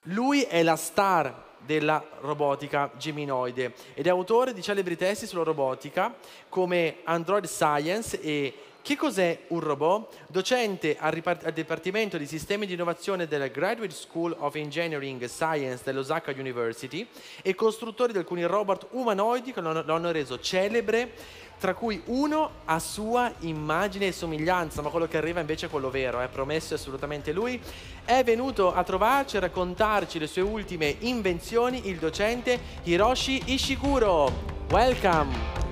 Lui è la star della robotica geminoide ed è autore di celebri testi sulla robotica come Android Science e Che cos'è un robot? Docente al Dipartimento di Sistemi di Innovazione della Graduate School of Engineering Science dell'Osaka University e costruttore di alcuni robot umanoidi che lo hanno reso celebre, tra cui uno a sua immagine e somiglianza, ma quello che arriva invece è quello vero, è promesso assolutamente lui. È venuto a trovarci e raccontarci le sue ultime invenzioni il docente Hiroshi Ishiguro. Welcome!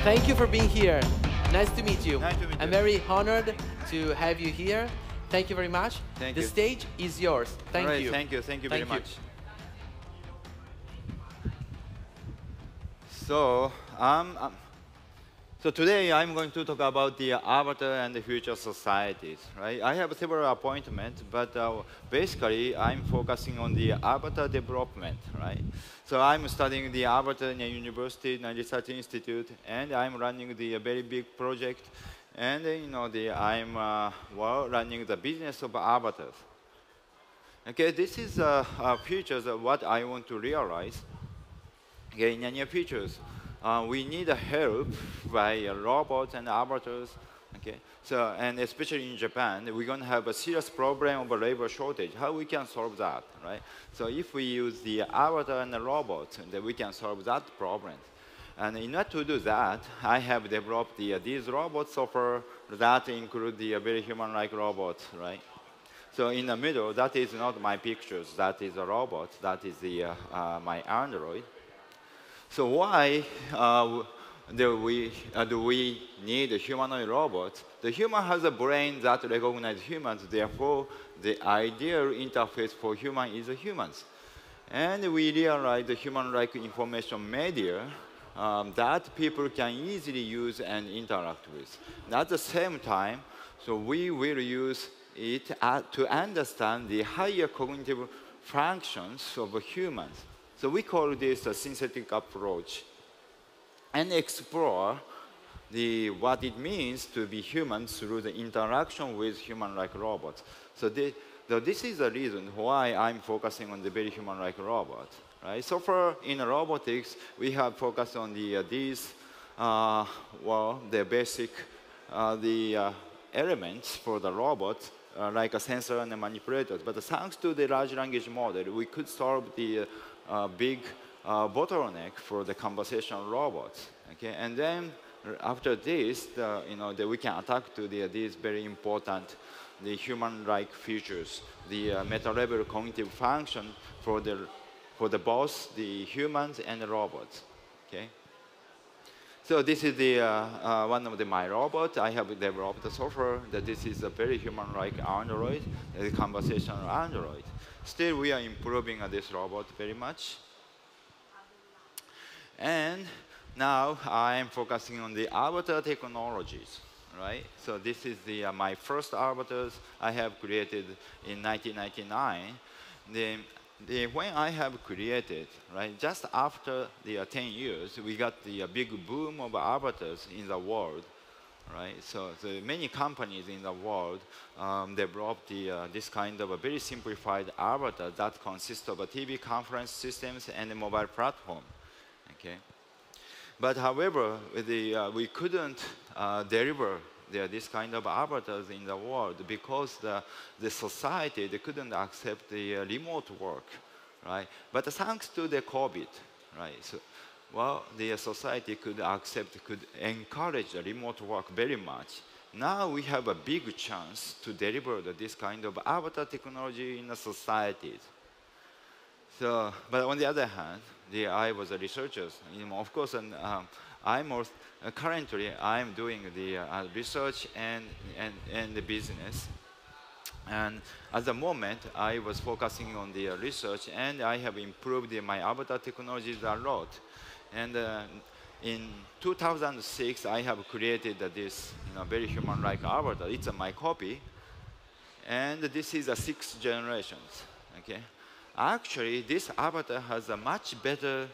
Thank you for being here. Nice to meet you. Nice to meet you. I'm very honored to have you here. Thank you very much. Thank the you. stage is yours. Thank you. Thank you very much. So today I'm going to talk about the avatar and the future societies, right? I have several appointments, but basically I'm focusing on the avatar development, right? So I'm studying the avatar in a university, in a research institute, and I'm running the very big project, and I'm running the business of avatars. Okay, this is futures of what I want to realize. Okay, in the near futures, we need help by robots and avatars. Okay, so and especially in Japan, we're going to have a serious problem of a labor shortage. How we can solve that, right? So if we use the avatar and the robots, then we can solve that problem. And in order to do that, I have developed these robot software that include the very human-like robots, right? So in the middle, that is not my pictures. That is a robot. That is my Android. So why do we need a humanoid robot? The human has a brain that recognizes humans. Therefore, the ideal interface for human is the humans. And we realize the human-like information media that people can easily use and interact with. And at the same time, so we will use it to understand the higher cognitive functions of humans. So we call this a synthetic approach and explore what it means to be human through the interaction with human-like robots. So this is the reason why I'm focusing on the very human-like robot. Right? So far in robotics, we have focused on the basic elements for the robot, like a sensor and a manipulator. But thanks to the large language model, we could solve the big bottleneck for the conversational robots. Okay, and then after this, we can attack to these very important, the human-like features, the meta-level cognitive function for both the humans and the robots. Okay. So this is one of my robots. I have developed the software that this is a very human-like Android, a conversational Android. Still, we are improving this robot very much. And now I am focusing on the avatar technologies, right? So this is my first avatars I have created in 1999. When I have created, right, just after the 10 years, we got the big boom of avatars in the world, right? So many companies in the world developed this kind of a very simplified avatar that consists of a TV conference systems and a mobile platform, okay? But however, we couldn't deliver this kind of avatars in the world because the society, they couldn't accept the remote work, right? But thanks to the COVID, right? So, well, the society could encourage the remote work very much. Now we have a big chance to deliver this kind of avatar technology in the societies. So, but on the other hand, I was a researcher. Of course, and currently I'm doing the research and the business. And at the moment, I was focusing on the research, and I have improved my avatar technologies a lot. And in 2006, I have created this very human-like avatar. It's my copy, and this is a 6th generation. Okay. Actually, this avatar has a much better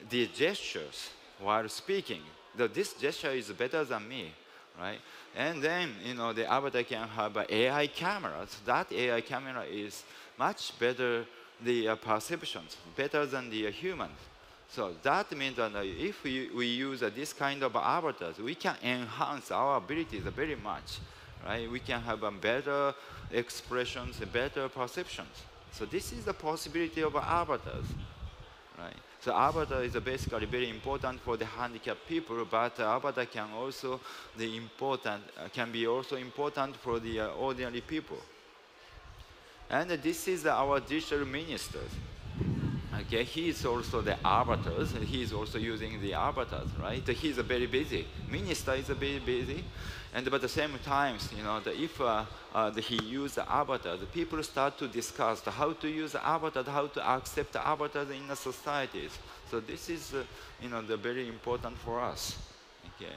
gestures while speaking. This gesture is better than me, right? And then, the avatar can have AI cameras. That AI camera is much better the perceptions, better than the humans. So that means that if we use this kind of avatars, we can enhance our abilities very much, right? We can have better expressions, better perceptions. So this is the possibility of avatars, right? So avatar is basically very important for the handicapped people, but avatar can also can be also important for the ordinary people. And this is our digital minister. Okay, he is also the avatars. He is also using the avatars, right? He is very busy. Minister is very busy, and but at the same time, if he use the avatars, people start to discuss how to use the avatars, how to accept the avatars in the societies. So this is, the very important for us. Okay,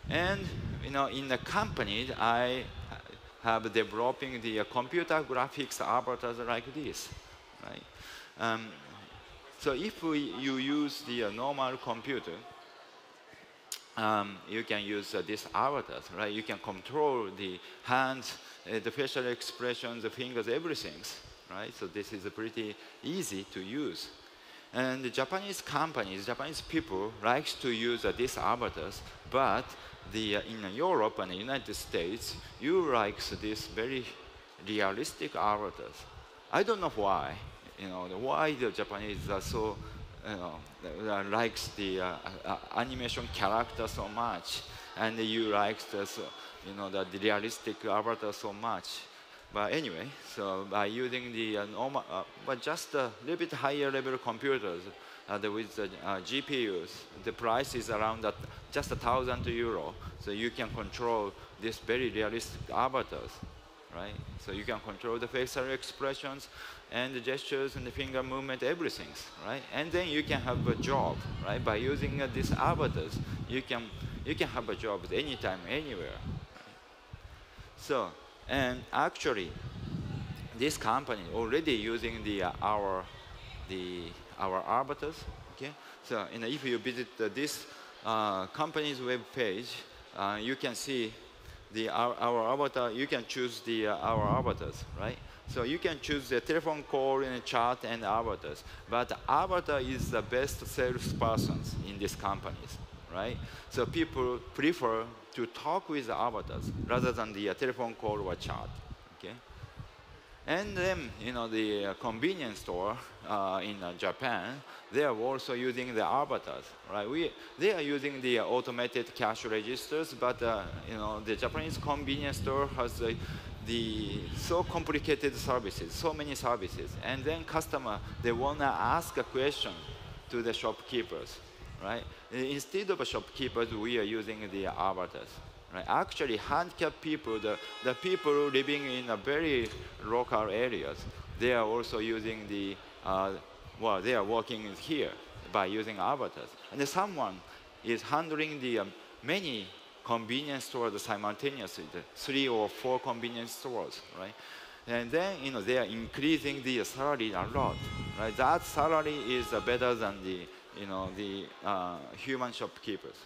and in the company, I have developing the computer graphics avatars like this, right? So if you use the normal computer, you can use this avatars, right? You can control the hands, the facial expressions, the fingers, everything, right? So this is pretty easy to use. And the Japanese companies, Japanese people likes to use these avatars, but in Europe and the United States, you like this very realistic avatars. I don't know why. Why the Japanese are so, likes the animation character so much, and you like the realistic avatar so much. But anyway, so by using the normal, but just a little bit higher level computers with the GPUs, the price is around just €1,000. So you can control this very realistic avatars, right? So you can control the facial expressions and the gestures and the finger movement, everything, right? And then you can have a job, right? By using these avatars, you can have a job anytime, anywhere. Right? So, and actually, this company already using our avatars. Okay, so if you visit this company's web page, you can see our avatar. You can choose our avatars, right? So you can choose the telephone call and chat and avatars. But avatar is the best salespersons in these companies, right? So people prefer to talk with the avatars rather than the telephone call or chat, okay? And then, the convenience store in Japan, they are also using the avatars, right? They are using the automated cash registers, but, the Japanese convenience store has so complicated services, so many services. And then they want to ask a question to the shopkeepers, right? Instead of shopkeepers, we are using the avatars. Right? Actually, handicapped people, the people living in a very local areas, they are also using they are working here by using avatars. And then someone is handling the many convenience stores simultaneously, 3 or 4 convenience stores, right? And then, they are increasing the salary a lot, right? That salary is better than the human shopkeepers.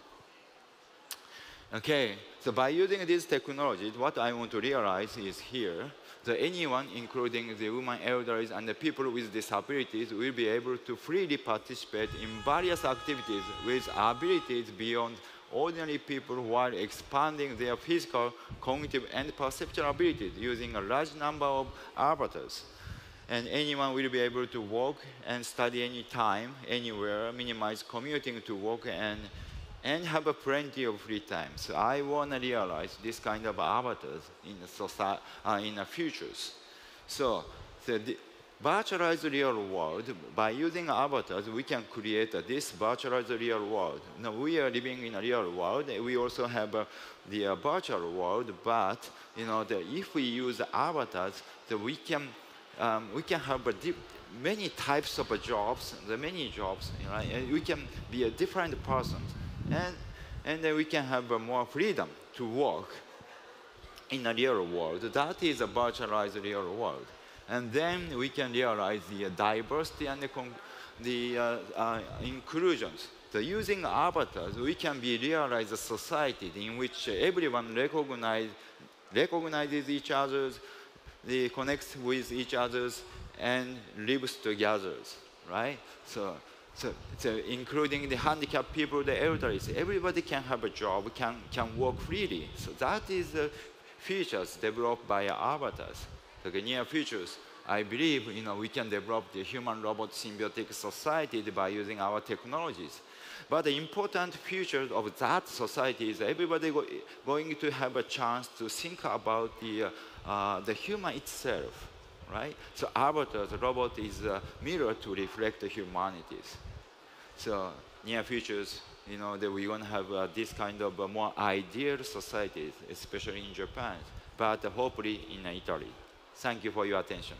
Okay, so by using these technologies, what I want to realize is here that anyone, including the women, elders, and the people with disabilities, will be able to freely participate in various activities with abilities beyond ordinary people while expanding their physical, cognitive, and perceptual abilities using a large number of avatars. And anyone will be able to work and study anytime, anywhere, minimize commuting to work, and have plenty of free time. So I want to realize this kind of avatars in the futures. So the virtualized real world, by using avatars, we can create this virtualized real world. Now we are living in a real world. We also have the virtual world, but if we use avatars, we can have many types of jobs, many jobs, right? And we can be a different person. And then we can have more freedom to work in a real world. That is a virtualized real world. And then we can realize the diversity and the inclusions. So using avatars, we can realize a society in which everyone recognizes each other, they connect with each other, and lives together, right? So including the handicapped people, the elderly, everybody can have a job, can work freely. So that is the features developed by avatars. So the near futures, I believe, we can develop the human-robot symbiotic society by using our technologies. But the important future of that society is everybody going to have a chance to think about the human itself, right? So avatar, the robot, is a mirror to reflect the humanities. So near futures, that we're going to have this kind of more ideal societies, especially in Japan, but hopefully in Italy. Thank you for your attention.